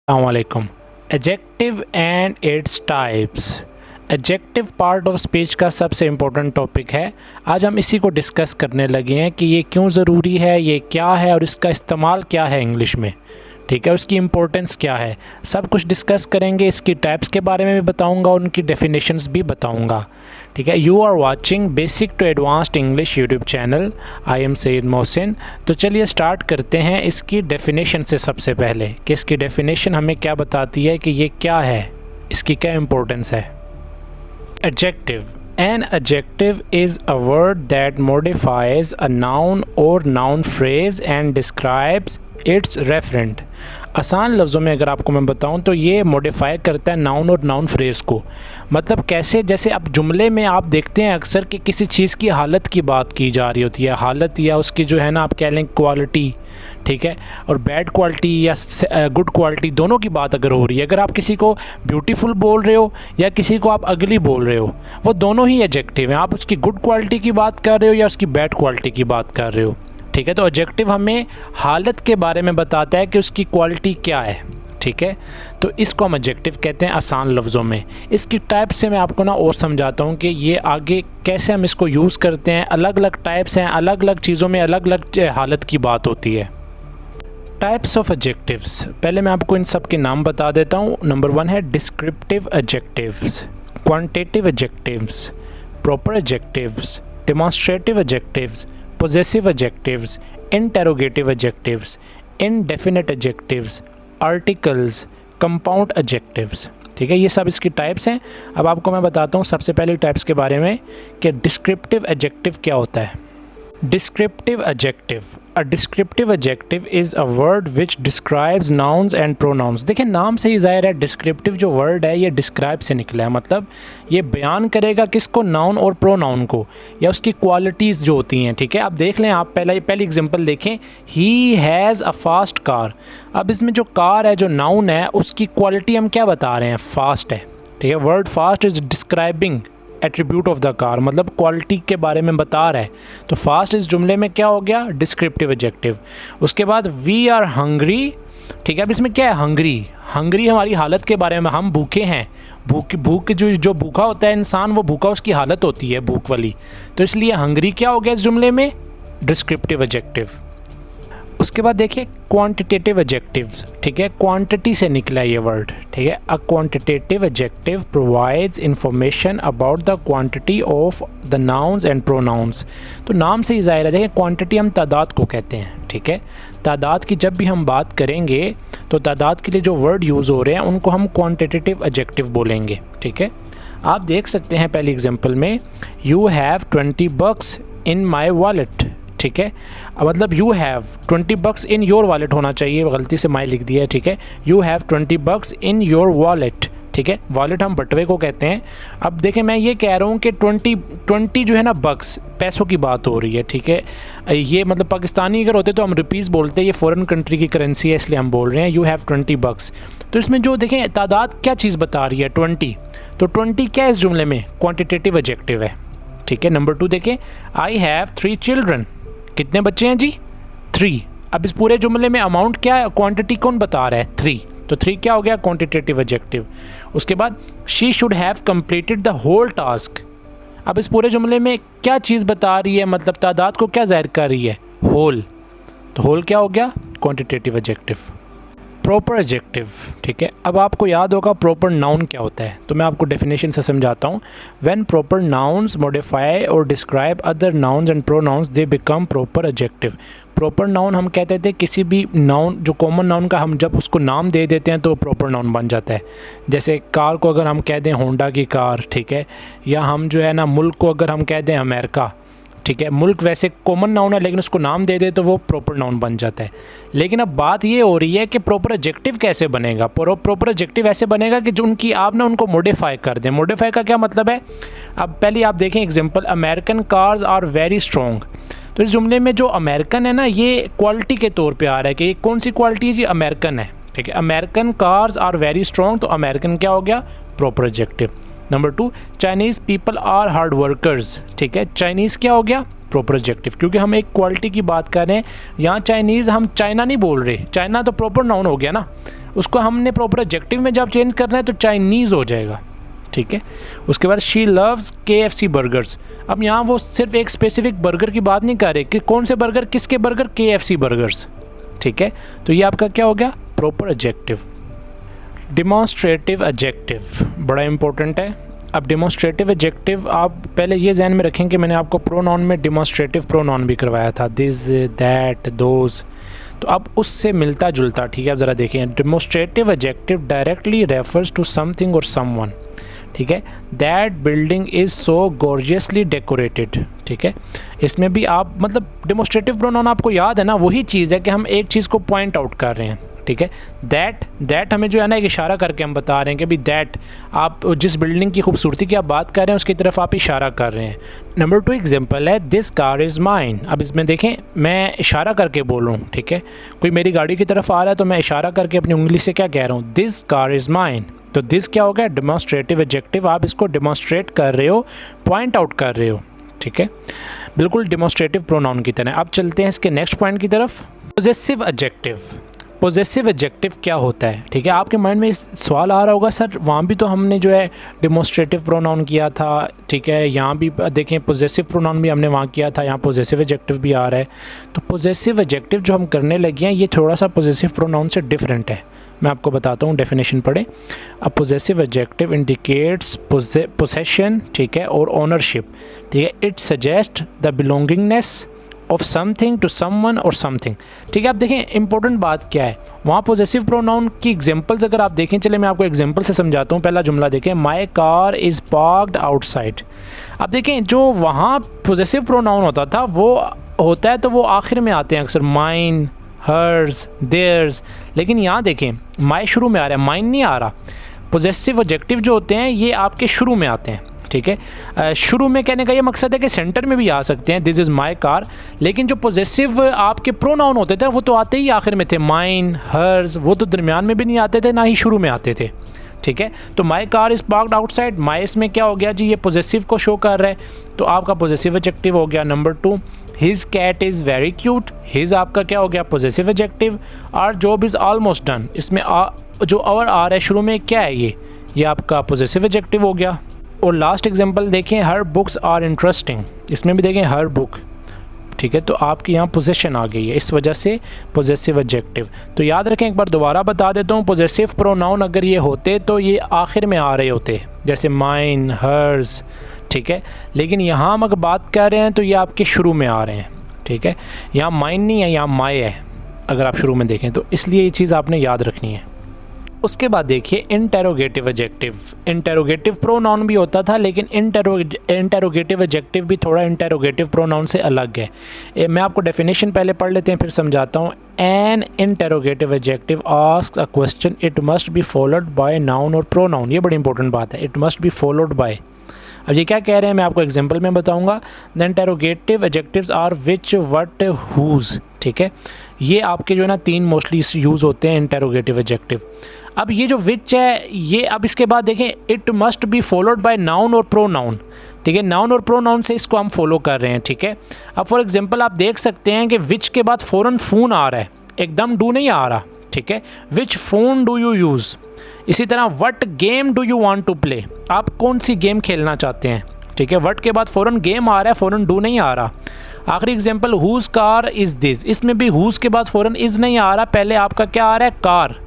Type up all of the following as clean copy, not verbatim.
अस्सलामुअलैकुम। Adjective and its types. Adjective part of speech का सबसे इम्पोर्टेंट टॉपिक है। आज हम इसी को डिस्कस करने लगे हैं कि ये क्यों ज़रूरी है, ये क्या है और इसका इस्तेमाल क्या है इंग्लिश में। ठीक है, उसकी इम्पोर्टेंस क्या है, सब कुछ डिस्कस करेंगे। इसकी टाइप्स के बारे में भी बताऊंगा, उनकी डेफिनेशंस भी बताऊंगा। ठीक है, you are watching basic to advanced English YouTube channel. I am Saeed Mohsin. तो चलिए स्टार्ट करते हैं इसकी डेफिनेशन से। सबसे पहले कि इसकी डेफिनेशन हमें क्या बताती है कि ये क्या है, इसकी क्या इम्पोर्टेंस है। Adjective. An adjective is a word that modifies a noun or noun phrase and describes its referent। आसान लफ्ज़ों में अगर आपको मैं बताऊं तो ये मॉडिफाई करता है नाउन और नाउन फ्रेज़ को। मतलब कैसे, जैसे अब जुमले में आप देखते हैं अक्सर कि किसी चीज़ की हालत की बात की जा रही होती है, हालत या उसकी जो है ना आप कह लें क्वालिटी, ठीक है, और बैड क्वालिटी या गुड क्वालिटी दोनों की बात अगर हो रही है। अगर आप किसी को ब्यूटीफुल बोल रहे हो या किसी को आप अगली बोल रहे हो, वो दोनों ही एडजेक्टिव हैं। आप उसकी गुड क्वालिटी की बात कर रहे हो या उसकी बैड क्वालिटी की बात कर रहे हो। ठीक है, तो एडजेक्टिव हमें हालत के बारे में बताता है कि उसकी क्वालिटी क्या है। ठीक है, तो इसको हम एडजेक्टिव कहते हैं आसान लफ्ज़ों में। इसकी टाइप से मैं आपको ना और समझाता हूँ कि ये आगे कैसे हम इसको यूज़ करते हैं। अलग अलग टाइप्स हैं, अलग अलग चीज़ों में अलग अलग हालत की बात होती है। Types of adjectives. पहले मैं आपको इन सब के नाम बता देता हूँ। नंबर 1 है descriptive adjectives, quantitative adjectives, proper adjectives, demonstrative adjectives, possessive adjectives, interrogative adjectives, indefinite adjectives, articles, compound adjectives। ठीक है, ये सब इसकी टाइप्स हैं। अब आपको मैं बताता हूँ सबसे पहले टाइप्स के बारे में कि डिस्क्रिप्टिव एडजेक्टिव क्या होता है। Descriptive adjective. A descriptive adjective is a word which describes nouns and pronouns. देखिए, नाम से ही ज़ाहिर है डिस्क्रिप्टिव जो वर्ड है ये डिस्क्राइब से निकला है। मतलब ये बयान करेगा किसको, नाउन और प्रोनाउन को, या उसकी क्वालिटीज़ जो होती हैं। ठीक है, अब देख लें आप पहली एग्जांपल देखें। He has a fast car. अब इसमें जो कार है, जो नाउन है, उसकी क्वालिटी हम क्या बता रहे हैं, फास्ट है। ठीक है, word fast is describing attribute of the car, मतलब क्वालिटी के बारे में बता रहा है। तो फास्ट इस जुमले में क्या हो गया, डिस्क्रिप्टिव एडजेक्टिव। उसके बाद वी आर हंग्री। ठीक है, अब इसमें क्या है, हंग्री। हंग्री हमारी हालत के बारे में, हम भूखे हैं। भूख जो भूखा होता है इंसान, वो भूखा उसकी हालत होती है, भूख वाली। तो इसलिए हंग्री क्या हो गया इस जुमले में, डिस्क्रिप्टिव एडजेक्टिव। उसके बाद देखिए क्वांटिटेटिव एडजेक्टिव्स। ठीक है, क्वांटिटी से निकला ये वर्ड। ठीक है, a quantitative adjective provides information about the quantity of the nouns and pronouns. तो नाम से ही ज़ाहिर है, देखिए क्वांटिटी हम तादाद को कहते हैं। ठीक है, तादाद की जब भी हम बात करेंगे तो तादाद के लिए जो वर्ड यूज़ हो रहे हैं उनको हम क्वांटिटेटिव एडजेक्टिव बोलेंगे। ठीक है, आप देख सकते हैं पहली एग्जाम्पल में, you have 20 bucks in my wallet. ठीक है, मतलब you have 20 bucks in your wallet होना चाहिए, गलती से माई लिख दिया है। ठीक है, you have 20 bucks in your wallet. ठीक है, वॉलेट हम बटवे को कहते हैं। अब देखें, मैं ये कह रहा हूँ कि 20 जो है ना बक्स, पैसों की बात हो रही है। ठीक है, ये मतलब पाकिस्तानी अगर होते तो हम रुपीज़ बोलते, ये फ़ॉरेन कंट्री की करेंसी है इसलिए हम बोल रहे हैं यू हैव 20 bucks। तो इसमें जो देखें तादाद क्या चीज़ बता रही है, 20। तो 20 क्या है इस जुमले में, क्वान्टिटेटिव एडजेक्टिव है। ठीक है, नंबर 2 देखें, आई हैव 3 children। कितने बच्चे हैं जी, 3। अब इस पूरे जुमले में अमाउंट क्या है, क्वांटिटी कौन बता रहा है, 3। तो 3 क्या हो गया, क्वांटिटेटिव एडजेक्टिव। उसके बाद she should have completed the whole task. अब इस पूरे जुमले में क्या चीज़ बता रही है, मतलब तादाद को क्या ज़ाहिर कर रही है, होल। तो होल क्या हो गया, क्वांटिटेटिव एडजेक्टिव। Proper adjective. ठीक है, अब आपको याद होगा प्रॉपर नाउन क्या होता है, तो मैं आपको डेफिनेशन से समझाता हूँ। When proper nouns modify or describe other nouns and pronouns they become proper adjective. Proper noun हम कहते थे किसी भी नाउन, जो कॉमन नाउन का हम जब उसको नाम दे देते हैं तो प्रॉपर नाउन बन जाता है। जैसे कार को अगर हम कह दें होंडा की कार, ठीक है, या हम जो है ना मुल्क को अगर हम कह दें अमेरिका। ठीक है, मुल्क वैसे कॉमन नाउन है लेकिन उसको नाम दे दे तो वो प्रॉपर नाउन बन जाता है। लेकिन अब बात ये हो रही है कि प्रॉपर एडजेक्टिव कैसे बनेगा। प्रॉपर एडजेक्टिव ऐसे बनेगा कि जो उनकी आप ना उनको मॉडिफाई कर दें। मॉडिफाई का क्या मतलब है, अब पहले आप देखें example, American cars are very strong. तो इस जुमले में जो अमेरिकन है ना, ये क्वालिटी के तौर पर आ रहा है कि कौन सी क्वालिटी है जी, अमेरिकन है। ठीक है, American cars are very strong, तो अमेरिकन क्या हो गया, proper adjective. Number 2, Chinese people are hard workers. ठीक है, चाइनीज़ क्या हो गया, प्रॉपर एडजेक्टिव, क्योंकि हम एक क्वालिटी की बात कर रहे हैं। यहाँ चाइनीज़ हम चाइना नहीं बोल रहे, चाइना तो प्रॉपर नाउन हो गया ना, उसको हमने प्रॉपर एडजेक्टिव में जब चेंज करना है तो चाइनीज़ हो जाएगा, ठीक है। उसके बाद शी लव्स KFC बर्गर्स। अब यहाँ वो सिर्फ एक स्पेसिफिक बर्गर की बात नहीं कर रहे कि कौन से बर्गर, किसके बर्गर, KFC बर्गर्स, ठीक है। तो ये आपका क्या हो गया, प्रॉपर एडजेक्टिव। डिमॉन्स्ट्रेटिव एडजेक्टिव बड़ा इंपॉर्टेंट है। अब डिमॉन्स्ट्रेटिव एडजेक्टिव आप पहले ये ध्यान में रखें कि मैंने आपको प्रोनाउन में डिमॉन्स्ट्रेटिव प्रोनाउन भी करवाया था, दिस, दैट, दोज, तो अब उससे मिलता जुलता, ठीक है। अब ज़रा देखें, demonstrative adjective directly refers to something और समवन, ठीक है। That building is so gorgeously decorated, ठीक है। इसमें भी आप मतलब डिमॉन्स्ट्रेटिव प्रोनाउन आपको याद है ना, वही चीज़ है कि हम एक चीज़ को पॉइंट आउट कर रहे हैं, ठीक है। दैट हमें जो है ना एक इशारा करके हम बता रहे हैं कि भाई दैट, आप जिस बिल्डिंग की खूबसूरती की आप बात कर रहे हैं उसकी तरफ आप इशारा कर रहे हैं। नंबर 2 एग्जांपल है, दिस कार इज़ माइन। अब इसमें देखें मैं इशारा करके बोल रहा हूँ, ठीक है। कोई मेरी गाड़ी की तरफ आ रहा है तो मैं इशारा करके अपनी उंगली से क्या कह रहा हूँ, दिस कार इज़ माइन। तो दिस क्या हो गया, डिमॉन्स्ट्रेटिव एडजेक्टिव, आप इसको डिमॉन्स्ट्रेट कर रहे हो, पॉइंट आउट कर रहे हो, ठीक है, बिल्कुल डिमॉन्स्ट्रेटिव प्रोनाउन की तरह। अब चलते हैं इसके नेक्स्ट पॉइंट की तरफ, पॉजेसिव एडजेक्टिव। पॉजेसिव एडजेक्टिव क्या होता है, ठीक है। आपके माइंड में सवाल आ रहा होगा, सर वहाँ भी तो हमने जो है डिमॉन्स्ट्रेटिव प्रोनाउन किया था, ठीक है, यहाँ भी देखें पॉजेसिव प्रोनाउन भी हमने वहाँ किया था, यहाँ पॉजेसिव एडजेक्टिव भी आ रहा है। तो पॉजेसिव एडजेक्टिव जो हम करने लगे हैं ये थोड़ा सा पॉजेसिव प्रोनाउन से डिफरेंट है। मैं आपको बताता हूँ, डेफिनेशन पढ़े। A possessive adjective indicates possession, ठीक है, और ओनरशिप, ठीक है। It suggest the belongingness of something to someone or something, ठीक है। आप देखें इंपॉर्टेंट बात क्या है, वहाँ पॉजेसिव प्रोनाउन की एग्जांपल्स अगर आप देखें, चले मैं आपको एग्जांपल से समझाता हूँ। पहला जुमला देखें, माई कार इज़ पार्क्ड आउटसाइड। अब देखें जो वहाँ पॉजेसिव प्रोनाउन होता था वो होता है तो वो आखिर में आते हैं अक्सर, माइन, हर्स, देयर्स, लेकिन यहाँ देखें माई शुरू में आ रहा है, माइन नहीं आ रहा। पॉजेसिव एडजेक्टिव जो होते हैं ये आपके शुरू में आते हैं, ठीक है। शुरू में कहने का ये मकसद है कि सेंटर में भी आ सकते हैं, दिस इज़ माई कार, लेकिन जो पॉजेसिव आपके प्रोनाउन होते थे वो तो आते ही आखिर में थे, माइन, हर्स, वो तो दरमियान में भी नहीं आते थे ना ही शुरू में आते थे, ठीक है। तो my car is parked outside, my इसमें क्या हो गया जी, ये पॉजेसिव को शो कर रहा है, तो आपका पॉजेसिव एडजेक्टिव हो गया। Number 2, his cat is very cute, his आपका क्या हो गया, possessive adjective. Our job is almost done, इसमें जो और आ रहा है शुरू में क्या है, ये आपका पॉजेसिव एडजेक्टिव हो गया। और लास्ट एग्जांपल देखें, हर बुक्स आर इंटरेस्टिंग, इसमें भी देखें हर बुक, ठीक है। तो आपकी यहाँ पोजेशन आ गई है, इस वजह से पॉजेसिव एडजेक्टिव। तो याद रखें, एक बार दोबारा बता देता हूँ, पॉजेसिव प्रोनाउन अगर ये होते तो ये आखिर में आ रहे होते, जैसे माइन, हर्स, ठीक है। लेकिन यहाँ हम अगर बात कर रहे हैं तो ये आपके शुरू में आ रहे हैं, ठीक है। यहाँ माइन नहीं है, यहाँ माई है अगर आप शुरू में देखें तो, इसलिए ये चीज़ आपने याद रखनी है। उसके बाद देखिए इंटेरोगेटिव एडजेक्टिव। इंटेरोगेटिव प्रोनाउन भी होता था, लेकिन इंटेरोगेटिव एडजेक्टिव भी थोड़ा इंटेरोगेटिव प्रोनाउन से अलग है। मैं आपको डेफिनेशन पहले पढ़ लेते हैं फिर समझाता हूँ। N interrogative adjective asks a question, it must be followed by noun और प्रोनाउन। ये बड़ी इंपॉर्टेंट बात है, it must be followed by. अब ये क्या कह रहे हैं मैं आपको एग्जांपल में बताऊंगा। The interrogative adjectives are which, what, whose, ठीक है। ये आपके जो है ना 3 मोस्टली यूज़ होते हैं इंटेरोगेटिव एडजेक्टिव। अब ये जो विच है ये, अब इसके बाद देखें, it must be followed by noun और प्रोनाउन, ठीक है। नाउन और प्रोनाउन से इसको हम फॉलो कर रहे हैं, ठीक है। अब फॉर एग्जांपल आप देख सकते हैं कि विच के बाद फ़ौरन फ़ोन आ रहा है, एकदम डू नहीं आ रहा, ठीक है। Which phone do you use. इसी तरह what game do you want to play, आप कौन सी गेम खेलना चाहते हैं, ठीक है। व्हाट के बाद फ़ौरन गेम आ रहा है, फ़ौरन डू नहीं आ रहा। आखिरी example, whose car is this, इसमें भी हुज के बाद फ़ौरन इज़ नहीं आ रहा, पहले आपका क्या आ रहा है, कार।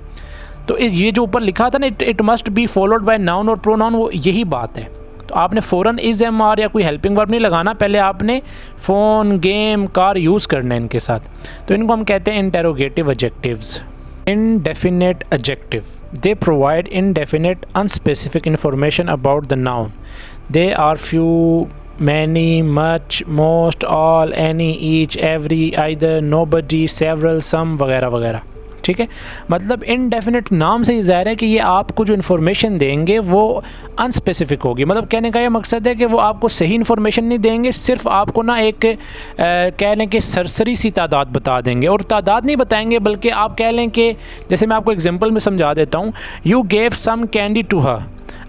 तो ये जो ऊपर लिखा था ना, it must be followed by noun और प्रोनाउन, वो यही बात है। तो आपने फ़ौरन इज़, एम, आर या कोई हेल्पिंग वर्ब नहीं लगाना, पहले आपने फ़ोन, गेम, कार यूज़ करना है इनके साथ। तो इनको हम कहते हैं interrogative adjectives. Indefinite adjective, they provide indefinite unspecific information about the noun. They are few, many, much, most, all, any, each, every, either, nobody, several, some वगैरह वगैरह, ठीक है। मतलब इनडेफिनेट नाम से ही ज़ाहिर है कि ये आपको जो इन्फॉर्मेशन देंगे वो अनस्पेसिफिक होगी। मतलब कहने का ये मकसद है कि वो आपको सही इन्फॉर्मेशन नहीं देंगे, सिर्फ आपको ना एक कह लें कि सरसरी सी तादाद बता देंगे, और तादाद नहीं बताएंगे बल्कि आप कह लें कि, जैसे मैं आपको एग्जांपल में समझा देता हूँ, you gave some candy to her.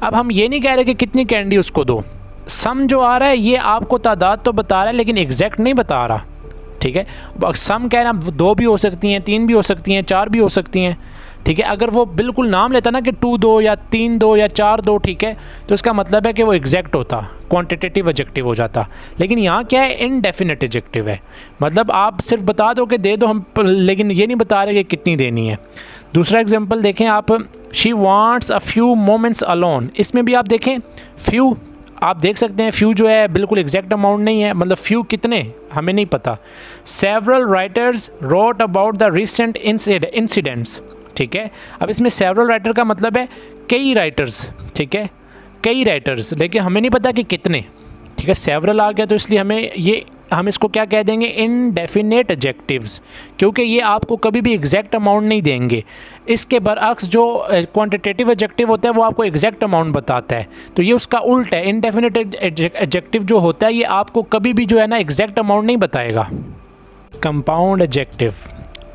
अब हम ये नहीं कह रहे कि कितनी कैंडी उसको दो, सम जो आ रहा है ये आपको तादाद तो बता रहा है लेकिन एग्जैक्ट नहीं बता रहा, ठीक है। सम कह रहा है 2 भी हो सकती हैं, 3 भी हो सकती हैं, 4 भी हो सकती हैं, ठीक है। अगर वो बिल्कुल नाम लेता ना कि 2 2 या 3 2 या 4 2, ठीक है, तो इसका मतलब है कि वो एग्जैक्ट होता, क्वांटिटेटिव एडजेक्टिव हो जाता। लेकिन यहाँ क्या है, इनडेफिनेट एडजेक्टिव है, मतलब आप सिर्फ बता दो कि दे दो हम, लेकिन ये नहीं बता रहे कि कितनी देनी है। दूसरा एग्जांपल देखें आप, she wants a few moments alone. इसमें भी आप देखें फ्यू, आप देख सकते हैं फ्यू जो है बिल्कुल एग्जैक्ट अमाउंट नहीं है, मतलब फ्यू कितने हमें नहीं पता। Several writers wrote about the recent incidents, ठीक है। अब इसमें सेवरल राइटर का मतलब है कई राइटर्स, ठीक है, कई राइटर्स, लेकिन हमें नहीं पता कि कितने, ठीक है। सेवरल आ गया तो इसलिए हम इसको क्या कह देंगे, इनडेफिनेट एडजेक्टिव्स, क्योंकि ये आपको कभी भी एग्जैक्ट अमाउंट नहीं देंगे। इसके बरअक्स जो क्वांटिटेटिव एडजेक्टिव होता है वो आपको एग्जैक्ट अमाउंट बताता है, तो ये उसका उल्टा है। इनडेफिनेट एडजेक्टिव जो होता है ये आपको कभी भी जो है ना एग्जैक्ट अमाउंट नहीं बताएगा। Compound adjective,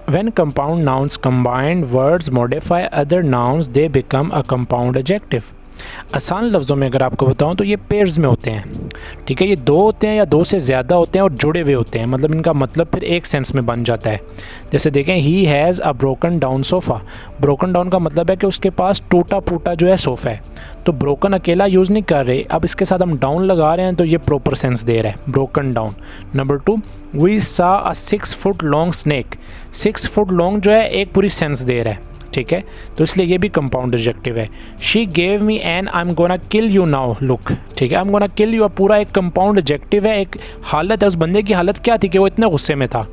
when compound nouns combined words modify other nouns they become a compound adjective। आसान लफ्ज़ों में अगर आपको बताऊं तो ये पेयर्स में होते हैं, ठीक है। ये 2 होते हैं या 2 से ज़्यादा होते हैं और जुड़े हुए होते हैं, मतलब इनका मतलब फिर एक सेंस में बन जाता है। जैसे देखें, he has a broken down sofa. Broken down का मतलब है कि उसके पास टूटा फूटा जो है सोफ़ा है, तो ब्रोकन अकेला यूज़ नहीं कर रहे, अब इसके साथ हम डाउन लगा रहे हैं तो ये प्रॉपर सेंस दे रहा है, broken down. Number 2, we saw a 6 foot long snack. 6 foot long जो है एक पूरी सेंस दे रहा है, ठीक है, तो इसलिए ये भी कंपाउंड एडजेक्टिव है। She gave me an I am gonna kill you now look, ठीक है, I am gonna kill you पूरा एक कंपाउंड एडजेक्टिव है, एक हालत है, उस बंदे की हालत क्या थी कि वो इतने गुस्से में था।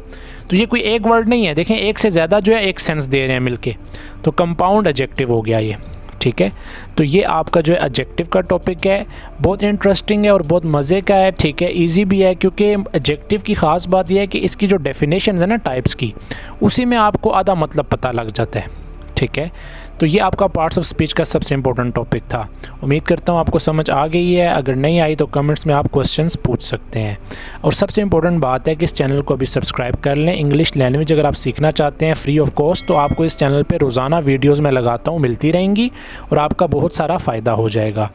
तो ये कोई एक वर्ड नहीं है, देखें एक से ज़्यादा जो है एक सेंस दे रहे हैं मिलके, तो कंपाउंड एडजेक्टिव हो गया ये, ठीक है। तो ये आपका जो है एडजेक्टिव का टॉपिक है, बहुत इंटरेस्टिंग है और बहुत मज़े का है, ठीक है, इजी भी है, क्योंकि एडजेक्टिव की ख़ास बात यह है कि इसकी जो डेफिनेशन है ना टाइप्स की, उसी में आपको आधा मतलब पता लग जाता है, ठीक है। तो ये आपका पार्ट्स ऑफ स्पीच का सबसे इम्पोर्टेंट टॉपिक था। उम्मीद करता हूँ आपको समझ आ गई है, अगर नहीं आई तो कमेंट्स में आप क्वेश्चंस पूछ सकते हैं। और सबसे इम्पोर्टेंट बात है कि इस चैनल को अभी सब्सक्राइब कर लें। इंग्लिश लैंग्वेज अगर आप सीखना चाहते हैं फ्री ऑफ कॉस्ट, तो आपको इस चैनल पे रोज़ाना वीडियोज़ मैं लगाता हूँ, मिलती रहेंगी और आपका बहुत सारा फ़ायदा हो जाएगा।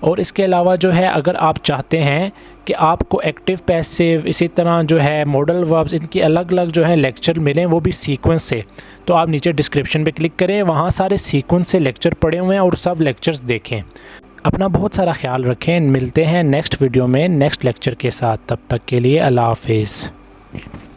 और इसके अलावा जो है, अगर आप चाहते हैं कि आपको एक्टिव पैसिव इसी तरह जो है मॉडल वर्ब्स, इनकी अलग अलग जो है लेक्चर मिलें, वो भी सीक्वेंस से, तो आप नीचे डिस्क्रिप्शन पे क्लिक करें, वहाँ सारे सीक्वेंस से लेक्चर पड़े हुए हैं और सब लेक्चर्स देखें। अपना बहुत सारा ख्याल रखें, मिलते हैं नेक्स्ट वीडियो में नेक्स्ट लेक्चर के साथ, तब तक के लिए अल्लाह हाफिज़।